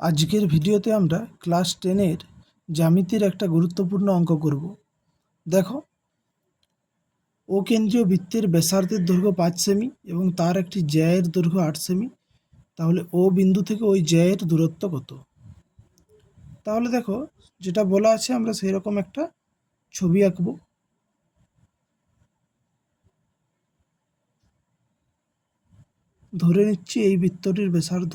আজকের ভিডিওতে আমরা ক্লাস 10-এর জ্যামিতির একটা গুরুত্বপূর্ণ অঙ্ক করব। দেখো, ও কেন্দ্রীয় বৃত্তের ব্যাসার্ধের দৈর্ঘ্য 5 সেমি এবং তার একটি জ্যায়ের দৈর্ঘ্য 8 সেমি। তাহলে ও বিন্দু থেকে ওই জ্যায়ের দূরত্ব কত? তাহলে দেখো, যেটা বলা আছে আমরা সেই রকম একটা ছবি আঁকব। ধরে নিচ্ছি এই বৃত্তটির ব্যাসার্ধ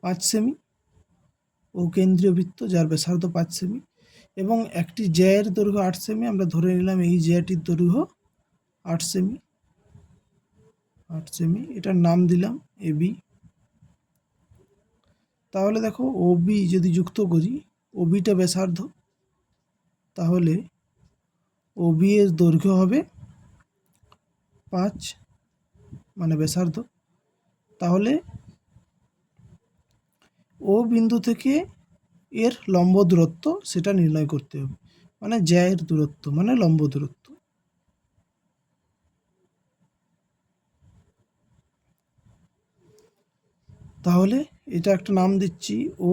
5 সেমি, ও কেন্দ্রীয় বৃত্ত যার ব্যাসার্ধ 5 সেমি এবং একটি জ্যায়ের দৈর্ঘ্য 8 সেমি। আমরা ধরে নিলাম এই জ্যাটির দৈর্ঘ্য 8 সেমি। এটার নাম দিলাম এবি। তাহলে দেখো, ওবি যদি যুক্ত করি, ওবিটা ব্যাসার্ধ, তাহলে ওবি এর দৈর্ঘ্য হবে 5, মানে ব্যাসার্ধ। তাহলে ও বিন্দু থেকে এর লম্ব দূরত্ব সেটা নির্ণয় করতে হবে, মানে জ্যায়ের দূরত্ব মানে লম্ব দূরত্ব। তাহলে এটা একটা নাম দিচ্ছি ও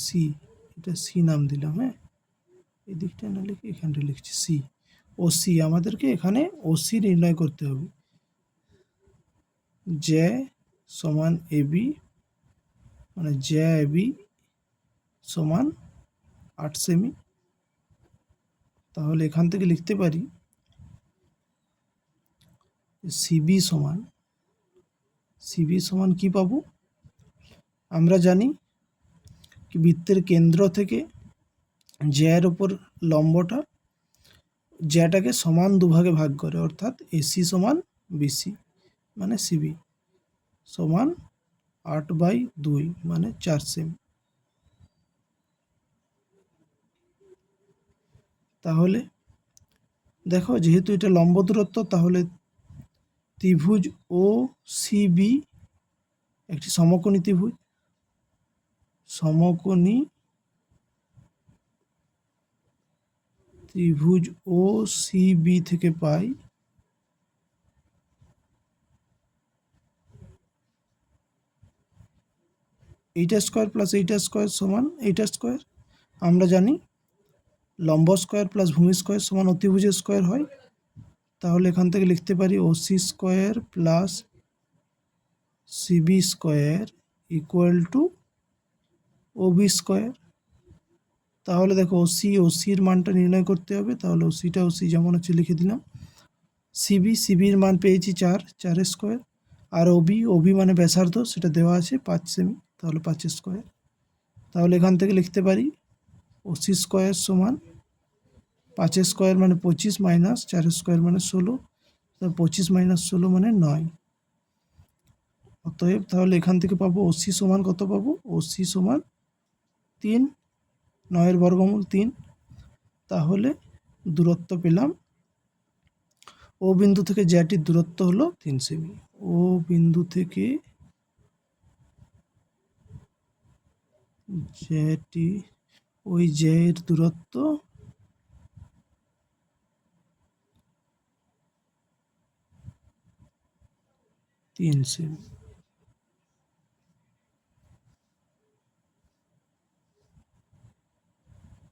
সি, এটা সি নাম দিলাম। হ্যাঁ, এই দিকটা না লিখে এখানটা লিখছি সি। ও সি, আমাদেরকে এখানে ও সি নির্ণয় করতে হবে। জ্যা সমান এবি, মানে জ্যা এবি সমান 8 সেমি। তাহলে এখান থেকে লিখতে পারি সিবি সমান কি পাবো? আমরা জানি কি বৃত্তের কেন্দ্র থেকে জ্যার ওপর লম্বটা জ্যাটাকে সমান দুভাগে ভাগ করে, অর্থাৎ এসি সমান বিসি, মানে সিবি সমান 8/2, মানে 4 সেমি। তাহলে দেখো, যেহেতু এটা লম্ব দূরত্ব, তাহলে ত্রিভুজ ও সিবি একটি সমকোণী ত্রিভুজ। ত্রিভুজ ও সিবি থেকে পাই এইটা স্কোয়ার প্লাস এইটা স্কোয়ার সমান এইটা স্কোয়ার। আমরা জানি লম্ব স্কোয়ার প্লাস ভূমি স্কোয়ার সমান অতিভুজের স্কোয়ার হয়। তাহলে এখান থেকে লিখতে পারি OC square plus CB square equal to OB square. তাহলে দেখো, ওসির মানটা নির্ণয় করতে হবে। তাহলে ওসি যেমন হচ্ছে লিখে দিলাম। সিবির মান পেয়েছি 4 স্কোয়ার। আর ওবি মানে ব্যাসার্ধ, সেটা দেওয়া আছে 5 সেমি, তাহলে 5 স্কোয়ার। তাহলে এখান থেকে লিখতে পারি ওসি স্কোয়ার সমান 5 স্কোয়ার মানে 25 মাইনাস 4 স্কোয়ার মানে 16, 25 মাইনাস 16 মানে 9। অতএব তাহলে এখান থেকে পাবো ওসি সমান কত পাবো? ওসি সমান 3, 9-এর বর্গমূল 3। তাহলে দূরত্ব পেলাম, ও বিন্দু থেকে জ্যাটির দূরত্ব হলো 3 সেমি। ও বিন্দু থেকে জ্যাটি, ওই জ্যায়ের দূরত্ব 3 সেমি।